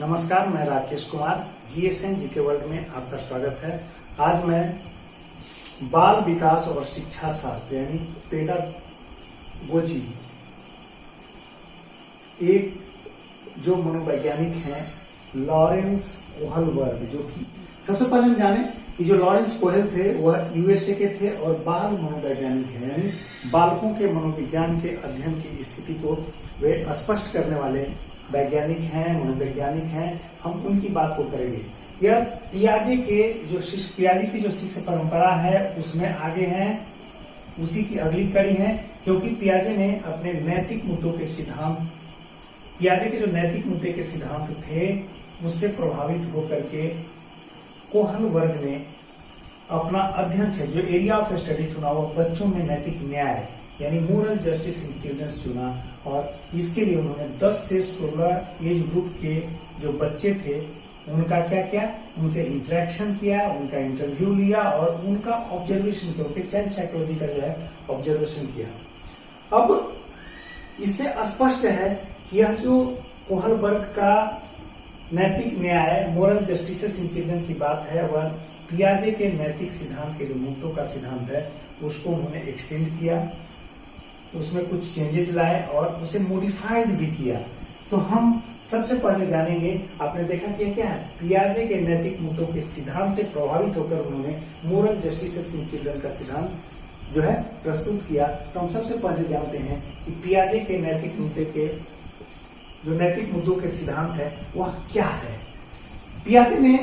नमस्कार, मैं Rakesh Kumar GSN GK world में आपका स्वागत है। आज मैं बाल विकास और शिक्षा शास्त्र यानी पेडागोजी एक जो मनोवैज्ञानिक हैं लॉरेंस कोहलबर्ग, जो कि सबसे पहले हम जाने कि जो लॉरेंस कोहेल थे वह यूएसए के थे और बाल मनोवैज्ञानिक हैं, यानी बालकों के मनोविज्ञान के अध्ययन की स्थिति को वे स्पष्ट करने वाले वैज्ञानिक हैं, मनोवैज्ञानिक हैं। हम उनकी बात को करेंगे। यह पियाजे की जो शिष्य परंपरा है उसमें आगे हैं, उसी की अगली कड़ी है, क्योंकि पियाजे ने अपने नैतिक मुद्दों के सिद्धांत, पियाजे के जो नैतिक मुद्दे के सिद्धांत थे उससे प्रभावित होकर के कोहलबर्ग ने अपना अध्ययन से जो एरिया ऑफ स्टडी चुना वो बच्चों में नैतिक न्याय यानी मोरल जस्टिस इन चिल्ड्रंस चुना, और इसके लिए उन्होंने 10 से 16 एज ग्रुप के जो बच्चे थे उनका क्या किया, उनसे इंटरेक्शन किया, उनका इंटरव्यू लिया और उनका ऑब्जर्वेशन किया, उनके चाइल्ड साइकोलॉजी का जो है ऑब्जर्वेशन किया। अब इससे स्पष्ट है कि यह जो कोहलबर्ग का नैतिक न्याय मोरल जस्टिस इन चिल्ड्रन की बात है वह पियाजे के नैतिक सिद्धांत के जो मुद्दों का सिद्धांत है उसको उन्होंने एक्सटेंड किया, उसमें कुछ चेंजेस लाए और उसे मॉडिफाइड भी किया। तो हम सबसे पहले जानेंगे, आपने देखा कि क्या है, पियाजे के नैतिक मुद्दों के सिद्धांत से प्रभावित होकर उन्होंने मोरल जस्टिस इन चिल्ड्रन का सिद्धांत जो है प्रस्तुत किया। तो हम सबसे पहले जानते हैं कि पियाजे के नैतिक मुद्दे के जो नैतिक मुद्दों के सिद्धांत है वह क्या है। पियाजे ने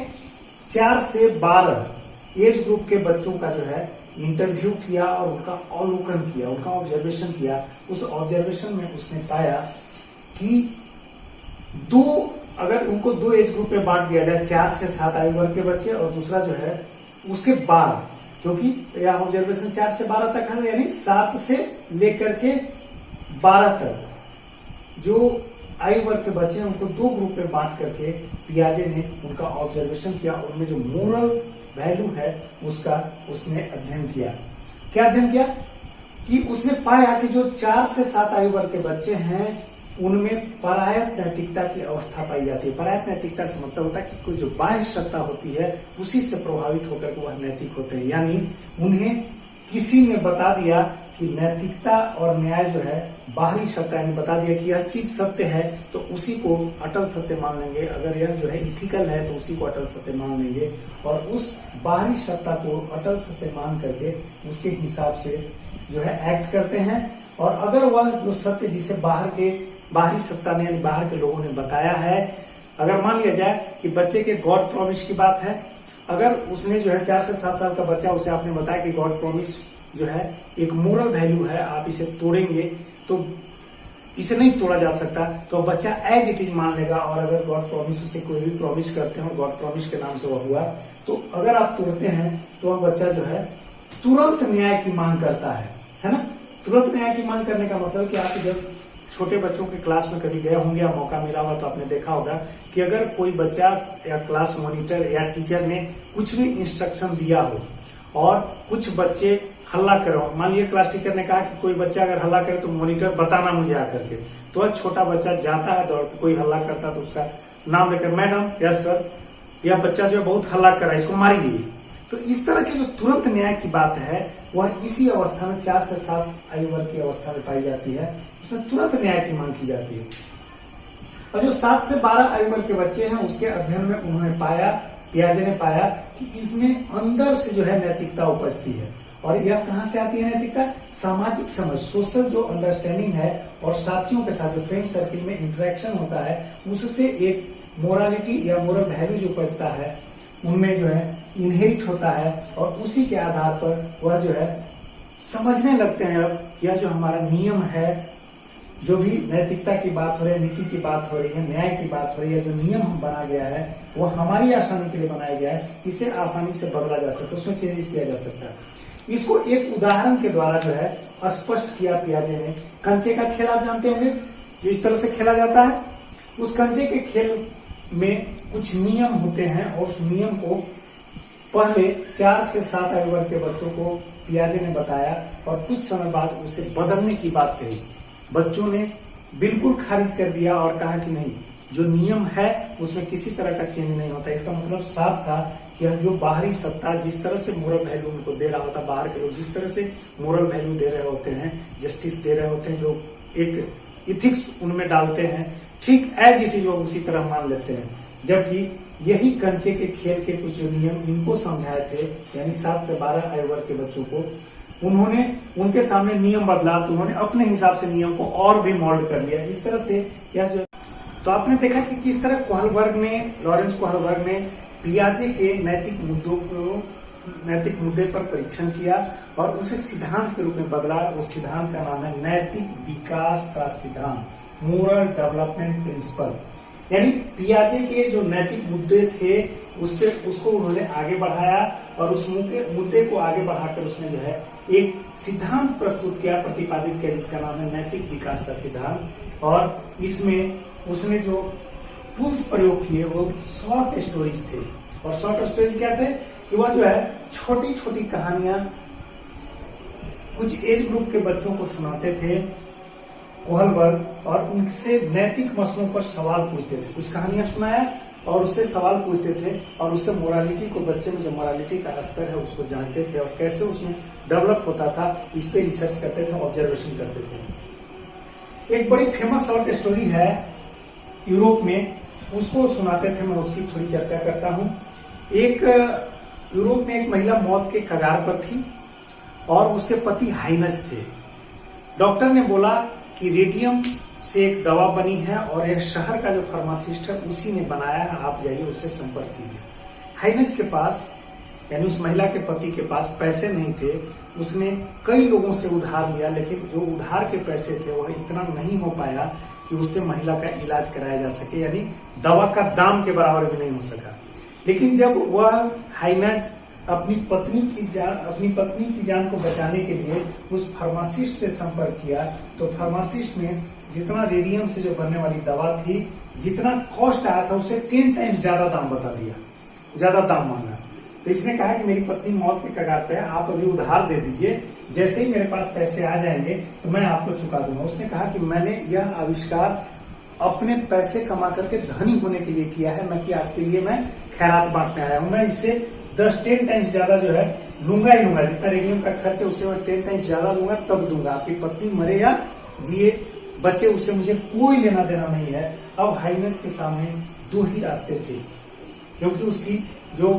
4 से 12 एज ग्रुप के बच्चों का जो है इंटरव्यू किया और उनका अवलोकन किया, उनका ऑब्जर्वेशन किया। उस ऑब्जर्वेशन में उसने पाया कि अगर उनको 2 एज ग्रुप में बांट दिया जाए, 4 से 7 आयु वर्ग के बच्चे और दूसरा जो है उसके बाद, क्योंकि यह ऑब्जर्वेशन 4 से 12 तक है, यानी 7 से लेकर के 12 तक जो आयु वर्ग के बच्चे हैं उनको 2 ग्रुप में बांट करके पियाजे ने उनका ऑब्जर्वेशन किया, उनमें जो मोरल वैल्यू है उसका उसने अध्ययन किया। क्या अध्ययन किया कि उसने पाया कि जो 4 से 7 आयु वर्ग के बच्चे हैं उनमें परायत नैतिकता की अवस्था पाई जाती है। परायत नैतिकता से मतलब होता है कि कोई जो बाह्य सत्ता होती है उसी से प्रभावित होकर के वह नैतिक होते हैं, यानी उन्हें किसी ने बता दिया कि नैतिकता और न्याय जो है बाहरी सत्ता, यानी बता दिया कि यह चीज सत्य है तो उसी को अटल सत्य मान लेंगे, अगर यह जो है इथिकल है तो उसी को अटल सत्य मान लेंगे और उस बाहरी सत्ता को अटल सत्य मान करके उसके हिसाब से जो है एक्ट करते हैं। और अगर वह जो सत्य जिसे बाहरी सत्ता ने यानी बाहर के लोगों ने बताया है, अगर मान लिया जाए कि बच्चे के गॉड प्रॉमिस की बात है, अगर उसने जो है 4 से 7 साल का बच्चा, उसे आपने बताया कि गॉड प्रॉमिस जो है एक मोरल वैल्यू है, आप इसे तोड़ेंगे तो इसे नहीं तोड़ा जा सकता, तो बच्चा एज इट इज मान लेगा। और अगर गॉड प्रॉमिस उसे कोई भी प्रॉमिस करते हो, गॉड प्रॉमिस के नाम से वह हुआ, तो अगर आप तोड़ते हैं तो वह बच्चा जो है तुरंत न्याय की मांग करता है ना। तुरंत न्याय की मांग करने का मतलब कि आप जब छोटे बच्चों के क्लास में कभी गए होंगे या मौका मिला होगा तो आपने देखा होगा कि अगर कोई बच्चा या क्लास मॉनिटर या टीचर ने कुछ भी इंस्ट्रक्शन दिया हो और कुछ बच्चे हल्ला करो, मान लीजिए क्लास टीचर ने कहा कि कोई बच्चा अगर हल्ला करे तो मॉनिटर बताना मुझे आकर के, तो वह छोटा बच्चा जाता है दौड़, कोई हल्ला करता तो उसका नाम लेकर मैडम या सर, यह बच्चा जो है बहुत हल्ला कर रहा है, इसको मारिए। तो इस तरह की जो तुरंत न्याय की बात है वह इसी अवस्था में 4 से 7 आयु वर्ग की अवस्था में पाई जाती है, उसमें तुरंत न्याय की मांग की जाती है। और जो 7 से 12 आयु वर्ग के बच्चे हैं उसके अध्ययन में उन्होंने पाया, पियाजे ने पाया कि इसमें अंदर से जो है नैतिकता उपजती है। और यह कहां से आती है नैतिकता? सामाजिक समझ, सोशल जो अंडरस्टैंडिंग है और साथियों के साथ जो फ्रेंड सर्किल में इंटरेक्शन होता है उससे एक मोरालिटी या मोरल वैल्यू जो उपजता है उनमें जो है इनहेरिट होता है और उसी के आधार पर वह जो है समझने लगते हैं अब यह जो हमारा नियम है, जो भी नैतिकता की बात हो रही है, नीति की बात हो रही है, न्याय की बात हो रही है, जो नियम हम बना गया है वो हमारी आसानी के लिए बनाया गया है, इसे आसानी से बदला जा सकता है, उसमें चेंजेस किया जा सकता है। इसको एक उदाहरण के द्वारा जो है स्पष्ट किया पियाजे ने। कंचे का खेल आप जानते होंगे, जो इस तरह से खेला जाता है। उस कंचे के खेल में कुछ नियम होते हैं और उस नियम को पहले 4 से 7 आयु वर्ग के बच्चों को पियाजे ने बताया और कुछ समय बाद उसे बदलने की बात कही। बच्चों ने बिल्कुल खारिज कर दिया और कहा कि नहीं, जो नियम है उसमें किसी तरह का चेंज नहीं होता। इसका मतलब साफ था कि जो बाहरी सत्ता जिस तरह से मोरल वैल्यू उनको दे रहा होता, बाहर के लोग जिस तरह से मोरल वैल्यू दे रहे होते हैं, जस्टिस दे रहे होते हैं, जो एक इथिक्स उनमें डालते हैं, ठीक एज इट इज वो उसी तरह मान लेते हैं। जबकि यही कंचे के खेल के कुछ जो नियम इनको समझाए थे, यानी 7 से 12 आयु वर्ग के बच्चों को, उन्होंने उनके सामने नियम बदला तो उन्होंने अपने हिसाब से नियम को और भी मोल्ड कर लिया। इस तरह से यह जो, तो आपने देखा कि किस तरह कोहलबर्ग ने, लॉरेंस कोहलबर्ग ने पियाजे के नैतिक मुद्दे पर परीक्षण किया और उसे सिद्धांत के रूप में बदला। उस सिद्धांत का नाम है नैतिक विकास का सिद्धांत, मोरल डेवलपमेंट प्रिंसिपल। यानी पियाजे के जो नैतिक मुद्दे थे उसको उन्होंने आगे बढ़ाया और उस मुद्दे को आगे बढ़ाकर उसने जो है एक सिद्धांत प्रस्तुत किया, प्रतिपादित किया, जिसका नाम है नैतिक विकास का सिद्धांत। और इसमें उसने जो टूल्स प्रयोग किए वो शॉर्ट स्टोरीज थे। और शॉर्ट स्टोरीज क्या थे कि वह जो है छोटी छोटी कहानियां कुछ एज ग्रुप के बच्चों को सुनाते थे कोहलबर्ग, और उनसे नैतिक मसलों पर सवाल पूछते थे। कुछ कहानियां सुनाया और उससे सवाल पूछते थे और उससे मोरालिटी को, बच्चे में जो मोरालिटी का स्तर है उसको जानते थे और कैसे उसमें डेवलप होता था, इस पे रिसर्च करते थे, ऑब्जर्वेशन करते थे। एक बड़ी फेमस शॉर्ट स्टोरी है यूरोप में, उसको सुनाते थे, मैं उसकी थोड़ी चर्चा करता हूँ। एक यूरोप में एक महिला मौत के कगार पर थी और उसके पति हाइनस थे। डॉक्टर ने बोला कि रेडियम से एक दवा बनी है और यह शहर का जो फार्मासिस्ट है उसी ने बनाया है, आप जाइए उससे संपर्क कीजिए। हाइनस के पास, यानी उस महिला के पति के पास पैसे नहीं थे। उसने कई लोगों से उधार लिया, लेकिन जो उधार के पैसे थे वह इतना नहीं हो पाया कि उससे महिला का इलाज कराया जा सके, यानी दवा का दाम के बराबर भी नहीं हो सका। लेकिन जब वह हाइनस अपनी पत्नी की जान को बचाने के लिए उस फार्मासिस्ट से संपर्क किया, तो फार्मासिस्ट ने जितना रेडियम से जो बनने वाली दवा थी, जितना कॉस्ट आया था उससे 10 टाइम्स ज्यादा दाम बता दिया, ज्यादा दाम मांगा। तो इसने कहा कि मेरी पत्नी मौत के कगार पे है, आप अभी उधार दे दीजिए, जैसे ही मेरे पास पैसे आ जाएंगे तो मैं आपको चुका दूंगा। उसने कहा कि मैंने यह आविष्कार अपने पैसे कमा करके धनी होने के लिए किया है, न कि आपके लिए मैं खैरात बांटने आया हूं। मैं इससे 10 टाइम्स ज्यादा जो है लूंगा ही लूंगा, जितना रेडियम का खर्च है उससे मैं 10 टाइम्स ज्यादा लूंगा, तब दूंगा। आपकी पत्नी मरे या जिए बचे उससे मुझे कोई लेना देना नहीं है। अब हाइनस के सामने 2 ही रास्ते थे, क्योंकि उसकी जो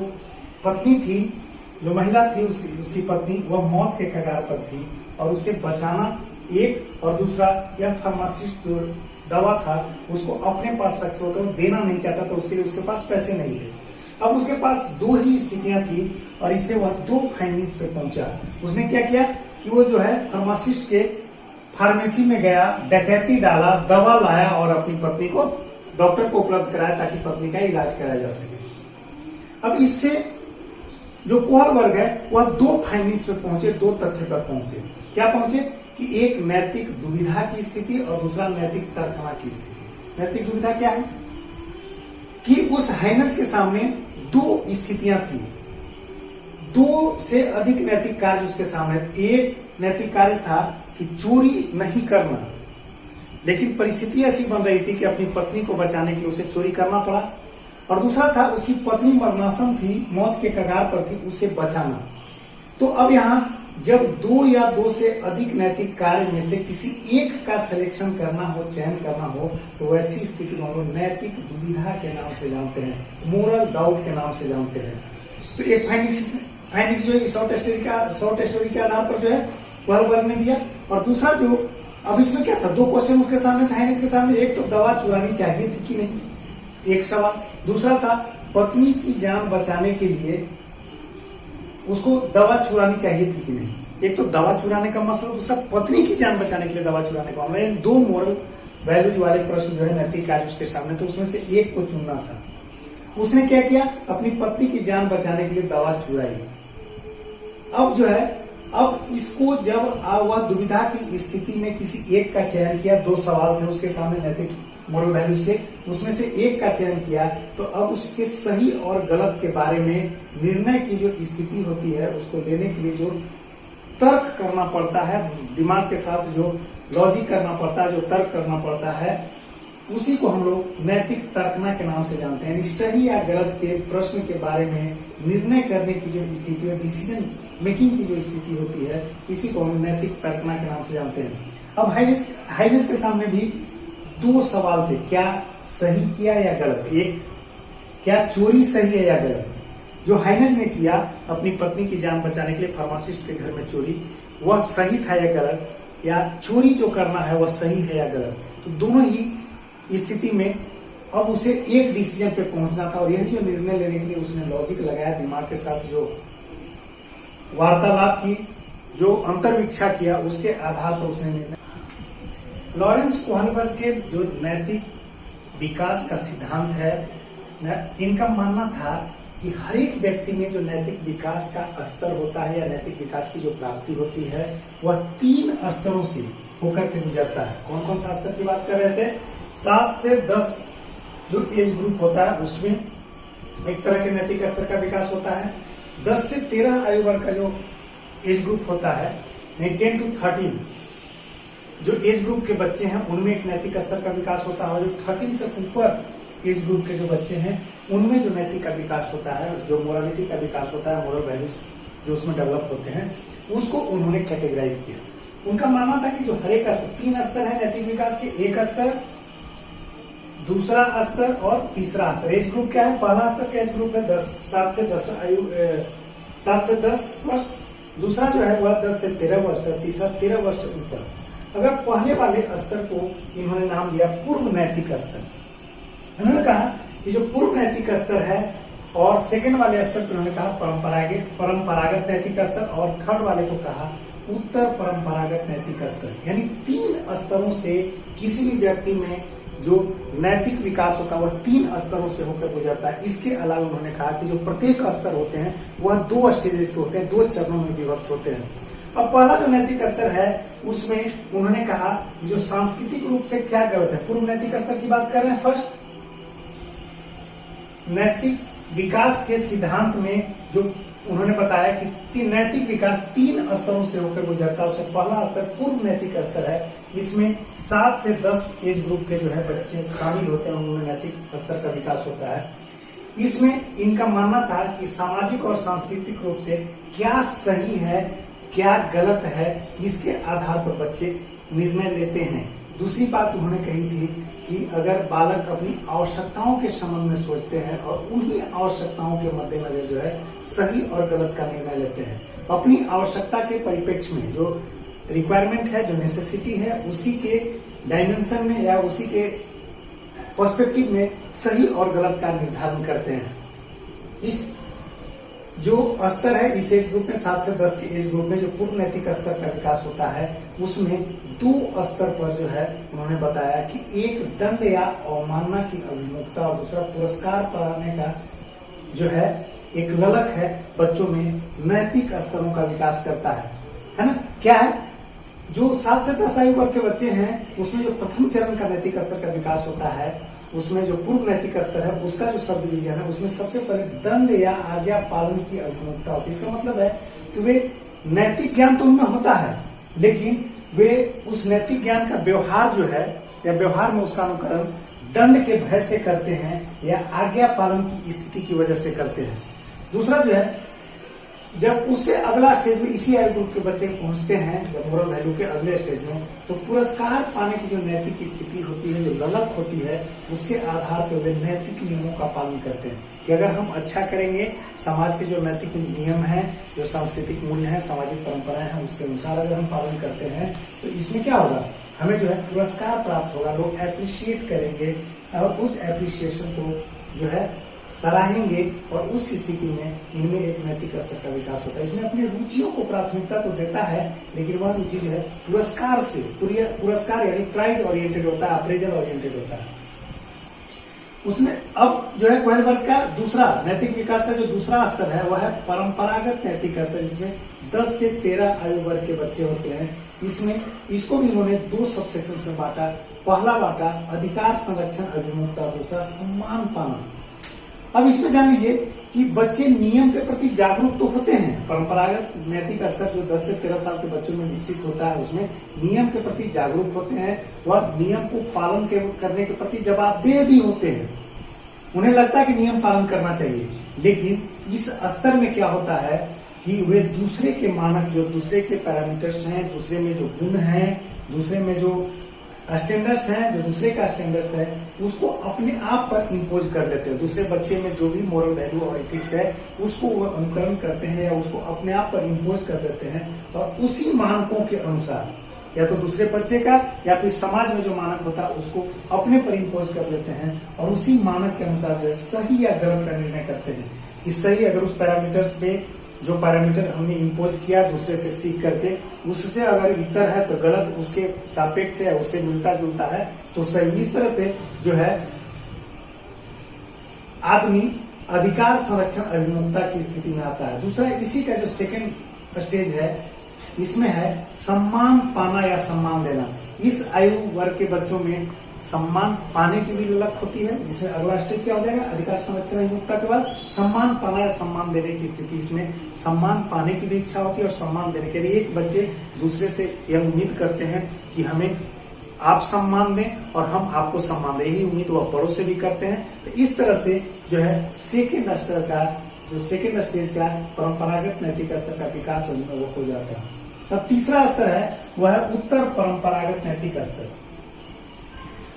पत्नी थी, जो महिला थी, उसकी पत्नी, वह मौत के कगार पर थी और उसे बचाना एक, और दूसरा यह फार्मासिस्ट जो दवा था उसको अपने पास रखे होते, वो देना नहीं चाहता, तो उसके लिए उसके पास पैसे नहीं थे। अब उसके पास 2 ही स्थितियां थी और इससे वह 2 फाइंडिंग्स पे पहुंचा। उसने क्या किया कि वो जो है फार्मासिस्ट के फार्मेसी में गया, डकैती डाला, दवा लाया और अपनी पत्नी को डॉक्टर को उपलब्ध कराया ताकि पत्नी का इलाज कराया जा सके। अब इससे जो कोहलबर्ग है वह 2 फाइंडिंग्स पे पहुंचे, 2 तथ्य पर पहुंचे। क्या पहुंचे कि एक नैतिक दुविधा की स्थिति और दूसरा नैतिक तर्कना की स्थिति। नैतिक दुविधा क्या है कि उस हाइनस के सामने 2 स्थितियां थी, 2 से अधिक नैतिक कार्य उसके सामने। एक नैतिक कार्य था कि चोरी नहीं करना, लेकिन परिस्थिति ऐसी बन रही थी कि अपनी पत्नी को बचाने के लिए उसे चोरी करना पड़ा, और दूसरा था उसकी पत्नी मरणासन थी, मौत के कगार पर थी, उसे बचाना। तो अब यहाँ जब 2 या 2 से अधिक नैतिक कार्य में से किसी एक का सिलेक्शन करना हो, चयन करना हो, तो वैसी स्थिति को हम लोग नैतिक दुविधा के नाम से जानते हैं, मोरल डाउट के नाम से जानते हैं। तो एक फाइंडिंग्स जो है शॉर्ट स्टोरी के आधार पर जो है कोहलबर्ग ने दिया, और दूसरा जो, अब इसमें क्या था, 2 क्वेश्चन उसके सामने था, हाइनस के सामने। एक तो दवा चुरानी चाहिए थी कि नहीं, एक सवाल। दूसरा था पत्नी की जान बचाने के लिए उसको दवा चुरानी चाहिए थी कि नहीं। एक तो दवा चुराने का मसला, दूसरा पत्नी की जान बचाने के लिए दवा चुराने का मामला। 2 मोरल वैल्यूज वाले प्रश्न जो है नैतिक कार्य उसके सामने, तो उसमें से एक को चुनना था। उसने क्या किया, अपनी पत्नी की जान बचाने के लिए दवा चुराई। अब जो है, अब इसको जब वह दुविधा की स्थिति में किसी एक का चयन किया, 2 सवाल थे उसके सामने नैतिक मोरल वैल्यूज के, उसमें से एक का चयन किया, तो अब उसके सही और गलत के बारे में निर्णय की जो स्थिति होती है उसको लेने के लिए जो तर्क करना पड़ता है, दिमाग के साथ जो लॉजिक करना पड़ता है, जो तर्क करना पड़ता है, उसी को हम लोग नैतिक तर्कना के नाम से जानते हैं। सही या गलत के प्रश्न के बारे में निर्णय करने की जो स्थिति है, डिसीजन मेकिंग की जो स्थिति होती है, इसी को हम नैतिक तर्कना के नाम से जानते हैं। अब हाइनेस के सामने भी दो सवाल थे, क्या सही किया या गलत। एक, क्या चोरी सही है या गलत। जो हाइनेस ने किया अपनी पत्नी की जान बचाने के लिए फार्मासिस्ट के घर में चोरी, वह सही था या गलत, या चोरी जो करना है वह सही है या गलत। तो दोनों ही स्थिति में अब उसे एक डिसीजन पे पहुंचना था, और यही जो निर्णय लेने के लिए उसने लॉजिक लगाया, दिमाग के साथ जो वार्तालाप की, जो अंतर्विक्षा किया, उसके आधार पर उसने निर्णय। लॉरेंस कोहनबर्ग के जो नैतिक विकास का सिद्धांत है, इनका मानना था कि हर एक व्यक्ति में जो नैतिक विकास का स्तर होता है या नैतिक विकास की जो प्राप्ति होती है, वह 3 स्तरों से होकर के गुजरता है। कौन कौन सा स्तर की बात कर रहे थे। 7 से 10 जो एज ग्रुप होता है उसमें एक तरह के नैतिक स्तर का विकास होता है। 10 से 13 आयु वर्ग का जो एज ग्रुप होता है, 10 to 13 जो एज ग्रुप के बच्चे हैं उनमें एक नैतिक स्तर का विकास होता है। और जो 13 से ऊपर एज ग्रुप के जो बच्चे हैं उनमें जो नैतिक का विकास होता है, जो मोरालिटी का विकास होता है, मोरल वैल्यूज जो उसमें डेवलप होते हैं, उसको उन्होंने कैटेगराइज किया। उनका मानना था कि जो हर एक 3 स्तर है नैतिक विकास के, एक स्तर, दूसरा स्तर और तीसरा स्तर। एज ग्रुप क्या है। पहला स्तर का एज ग्रुप है 7 से 10 आयु 7 से 10 वर्ष, दूसरा जो है वह 10 से 13 वर्ष है, तीसरा 13 वर्ष से ऊपर। अगर पहले वाले स्तर को इन्होंने नाम दिया पूर्व नैतिक स्तर। उन्होंने कहा कि जो पूर्व नैतिक स्तर है, और सेकंड वाले स्तर को उन्होंने कहा परंपरागत नैतिक स्तर, और थर्ड वाले को कहा उत्तर परंपरागत नैतिक स्तर। यानी 3 स्तरों से किसी भी व्यक्ति में जो नैतिक विकास होता है वह 3 स्तरों से होकर गुजरता है। इसके अलावा उन्होंने कहा कि जो प्रत्येक स्तर होते हैं वह 2 स्टेजेस के होते हैं, 2 चरणों में विभक्त होते हैं। अब पहला जो नैतिक स्तर है उसमें उन्होंने कहा जो सांस्कृतिक रूप से क्या गलत है। पूर्व नैतिक स्तर की बात कर रहे हैं। फर्स्ट नैतिक विकास के सिद्धांत में जो उन्होंने बताया कि नैतिक विकास 3 स्तरों से होकर गुजरता है। उससे पहला स्तर पूर्व नैतिक स्तर है, इसमें 7 से 10 एज ग्रुप के जो है बच्चे शामिल होते हैं, उनमें नैतिक स्तर का विकास होता है। इसमें इनका मानना था कि सामाजिक और सांस्कृतिक रूप से क्या सही है क्या गलत है, इसके आधार पर बच्चे निर्णय लेते हैं। दूसरी बात उन्होंने कही थी कि अगर बालक अपनी आवश्यकताओं के संबंध में सोचते हैं और उन्हीं आवश्यकताओं के मद्देनजर जो है सही और गलत का निर्णय लेते हैं, अपनी आवश्यकता के परिप्रेक्ष्य में जो रिक्वायरमेंट है, जो नेसेसिटी है, उसी के डायमेंशन में या उसी के पर्सपेक्टिव में सही और गलत का निर्धारण करते हैं। इस जो स्तर है इस एज ग्रुप में 7 से 10 के एज ग्रुप में जो पूर्व नैतिक स्तर का विकास होता है उसमें 2 स्तर पर जो है उन्होंने बताया कि एक दंड या अवमानना की अभिमुखता और दूसरा पुरस्कार पाने का जो है एक ललक है बच्चों में नैतिक स्तरों का विकास करता है ना। क्या है जो 7 से 10 आयु वर्ग के बच्चे हैं उसमें जो प्रथम चरण का नैतिक स्तर का विकास होता है उसमें जो पूर्व नैतिक स्तर है उसका जो सब डिवीजन है उसमें सबसे पहले दंड या आज्ञा पालन की अभिमुखता होती है। इसका मतलब है कि वे नैतिक ज्ञान तो उनमें होता है लेकिन वे उस नैतिक ज्ञान का व्यवहार जो है या व्यवहार में उसका अनुकरण दंड के भय से करते हैं या आज्ञा पालन की स्थिति की वजह से करते हैं। दूसरा जो है जब उससे अगला स्टेज में इसी आयु ग्रुप के बच्चे पहुंचते हैं, जब मोरल वैल्यू के अगले स्टेज में, तो पुरस्कार पाने की जो नैतिक स्थिति होती है, जो ललक होती है, उसके आधार पर वे नैतिक नियमों का पालन करते हैं कि अगर हम अच्छा करेंगे, समाज के जो नैतिक नियम हैं, जो सांस्कृतिक मूल्य हैं, सामाजिक परंपराएं हैं, उसके अनुसार अगर हम पालन करते हैं तो इसमें क्या होगा, हमें जो है पुरस्कार प्राप्त होगा, लोग एप्रिशिएट करेंगे और उस एप्रिसिएशन को जो है सराहेंगे और उस स्थिति में इनमें एक नैतिक स्तर का विकास होता है। इसमें अपनी रुचियों को प्राथमिकता तो देता है लेकिन वह रुचि जो है पुरस्कार से पुरस्कार यानी प्राइज ओरिएंटेड होता है, अप्रेजल ओरिएंटेड होता है। उसमें अब जो है कोहनबर्ग का दूसरा नैतिक विकास का जो दूसरा स्तर है वह है परंपरागत नैतिक स्तर, जिसमें 10 से 13 आयु वर्ग के बच्चे होते हैं। इसमें इसको भी उन्होंने 2 सब सेक्शन में बांटा। पहला बांटा अधिकार संरक्षण अभिमुखता, दूसरा सम्मान पाना। अब इसमें जान लीजिए कि बच्चे नियम के प्रति जागरूक तो होते हैं। परंपरागत नैतिक स्तर जो 10 से 13 साल के बच्चों में विकसित होता है, उसमें नियम के प्रति जागरूक होते हैं और नियम को पालन करने के प्रति जवाबदेह भी होते हैं। उन्हें लगता है कि नियम पालन करना चाहिए, लेकिन इस स्तर में क्या होता है कि वे दूसरे के मानक, जो दूसरे के पैरामीटर्स हैं, दूसरे में जो गुण हैं, दूसरे में जो स्टैंडर्ड्स हैं, जो दूसरे का स्टैंडर्ड्स है, उसको अपने आप पर इम्पोज कर लेते हैं। दूसरे बच्चे में जो भी मोरल वैल्यू और एथिक्स है, उसको वो अनुकरण करते हैं या उसको अपने आप पर इम्पोज कर देते हैं और उसी मानकों के अनुसार, या तो दूसरे बच्चे का या फिर समाज में जो मानक होता है उसको अपने पर इम्पोज कर लेते हैं और उसी मानक के अनुसार जो है सही या गलत का निर्णय करते हैं कि सही अगर उस पैरामीटर्स पे जो पैरामीटर हमने इम्पोज किया दूसरे से सीख करके, उससे अगर इतर है तो गलत, उसके सापेक्ष है, उससे मिलता जुलता है तो सही। इस तरह से जो है आदमी अधिकार संरक्षण अभिमुखता की स्थिति में आता है। दूसरा इसी का जो सेकंड स्टेज है, इसमें है सम्मान पाना या सम्मान देना। इस आयु वर्ग के बच्चों में सम्मान पाने की भी ललक होती है। इसमें अगला स्टेज क्या हो जाएगा, अधिकार संरक्षण अभिमुखता के बाद सम्मान पाना या सम्मान देने की स्थिति। इसमें सम्मान पाने की भी इच्छा होती है और सम्मान देने के लिए एक बच्चे दूसरे से यह उम्मीद करते हैं कि हमें आप सम्मान दें और हम आपको सम्मान दें, यही उम्मीद वह बड़ों से भी करते हैं। तो इस तरह से जो है सेकेंड स्तर का, जो सेकेंड स्टेज का परंपरागत नैतिक स्तर का विकास वो हो जाता है। अब तीसरा स्तर है वह है उत्तर परंपरागत नैतिक स्तर।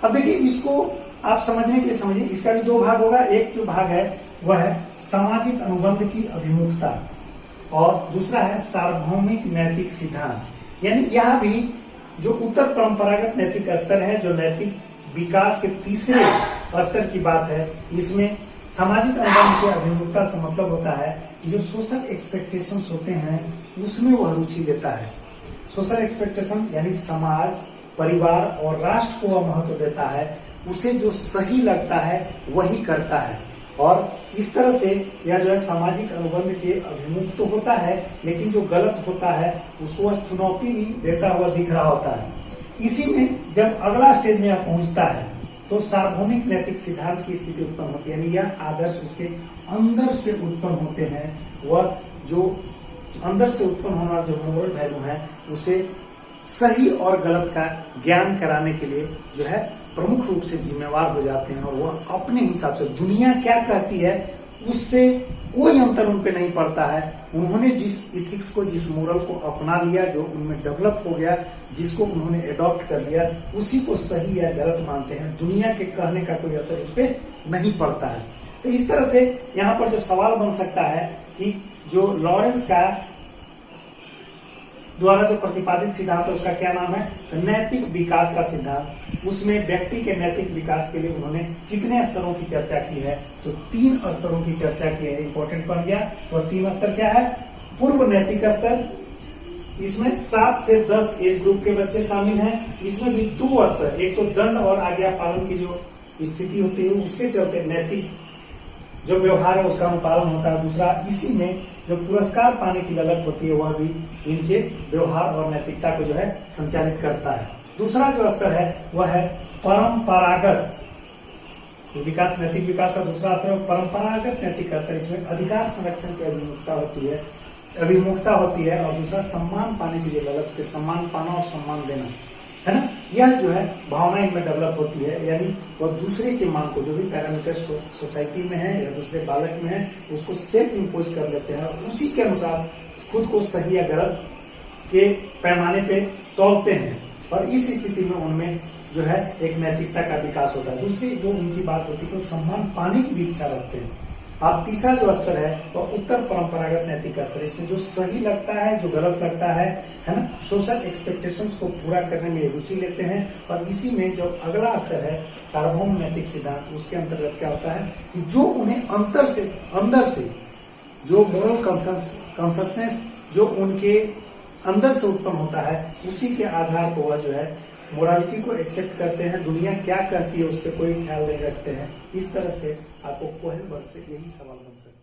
अब देखिए इसको आप समझने के लिए समझिए, इसका भी दो भाग होगा। एक जो भाग है वह है सामाजिक अनुबंध की अभिमुखता और दूसरा है सार्वभौमिक नैतिक सिद्धांत। यानी यह भी जो उत्तर परंपरागत नैतिक स्तर है, जो नैतिक विकास के तीसरे स्तर की बात है, इसमें सामाजिक अनुबंध की अभिमुखता से मतलब होता है कि जो सोशल एक्सपेक्टेशंस होते हैं उसमें वह रुचि लेता है। सोशल एक्सपेक्टेशन यानी समाज, परिवार और राष्ट्र को वह महत्व देता है, उसे जो सही लगता है वही करता है और इस तरह से यह जो है सामाजिक अनुबंध के अभिमुख तो होता है, लेकिन जो गलत होता है उसको वह चुनौती भी देता हुआ दिख रहा होता है। इसी में जब अगला स्टेज में यह पहुंचता है तो सार्वभौमिक नैतिक सिद्धांत की स्थिति उत्पन्न होती है, यानी यह आदर्श उसके अंदर से उत्पन्न होते हैं। वह जो अंदर से उत्पन्न होना जो मोरल वैल्यू है उसे सही और गलत का ज्ञान कराने के लिए जो है प्रमुख रूप से जिम्मेवार हो जाते हैं और वह अपने हिसाब से दुनिया क्या कहती है उससे कोई अंतर उन पे नहीं पड़ता है। उन्होंने जिस इथिक्स को, जिस मोरल को अपना लिया, जो उनमें डेवलप हो गया, जिसको उन्होंने एडॉप्ट कर लिया, उसी को सही या गलत मानते हैं। दुनिया के कहने का कोई असर उस पर नहीं पड़ता है। तो इस तरह से यहाँ पर जो सवाल बन सकता है कि जो लॉरेंस का द्वारा जो प्रतिपादित सिद्धांत है उसका क्या नाम है, तो नैतिक विकास का सिद्धांत। उसमें व्यक्ति के नैतिक विकास के लिए उन्होंने कितने स्तरों की चर्चा की है, तो 3 स्तरों की चर्चा की है। इंपॉर्टेंट बन गया। और 3 स्तर क्या है, पूर्व नैतिक स्तर, इसमें 7 से 10 एज ग्रुप के बच्चे शामिल हैं। इसमें भी 2 स्तर, एक तो दंड और आज्ञा पालन की जो स्थिति होती है उसके चलते नैतिक जो व्यवहार है उसका अनुपालन होता है। दूसरा इसी में जो पुरस्कार पाने की ललक होती है वह भी इनके व्यवहार और नैतिकता को जो है संचालित करता है। दूसरा जो स्तर है वह है परंपरागत विकास। नैतिक विकास का दूसरा स्तर है परंपरागत नैतिक स्तर। इसमें अधिकार संरक्षण की अभिमुखता होती है और दूसरा सम्मान पाने की जो ललक, सम्मान पाना और सम्मान देना है ना, यह जो है भावना इनमें डेवलप होती है। यानी वह दूसरे के मान को, जो भी पैरामीटर सोसाइटी में है या दूसरे बालक में है, उसको सेल्फ इम्पोज कर लेते हैं और उसी के अनुसार खुद को सही या गलत के पैमाने पे तोलते हैं और इस स्थिति में उनमें जो है एक नैतिकता का विकास होता है। दूसरी जो उनकी बात होती है वो सम्मान पाने की भी इच्छा रखते हैं। अब तीसरा जो स्तर है वह उत्तर परंपरागत नैतिक स्तर। इसमें जो सही लगता है, जो गलत लगता है ना, सोशल एक्सपेक्टेशंस को पूरा करने में रुचि लेते हैं। और इसी में जो अगला स्तर है सार्वभौम नैतिक सिद्धांत, उसके अंतर्गत क्या होता है कि जो उन्हें अंदर से जो मोरल कॉन्शसनेस जो उनके अंदर से उत्पन्न होता है, उसी के आधार पर वह जो है मोरालिटी को एक्सेप्ट करते हैं। दुनिया क्या कहती है उस पर कोई ख्याल नहीं रखते हैं। इस तरह से आपको कोहेन वर्ग से यही सवाल बन सकता है।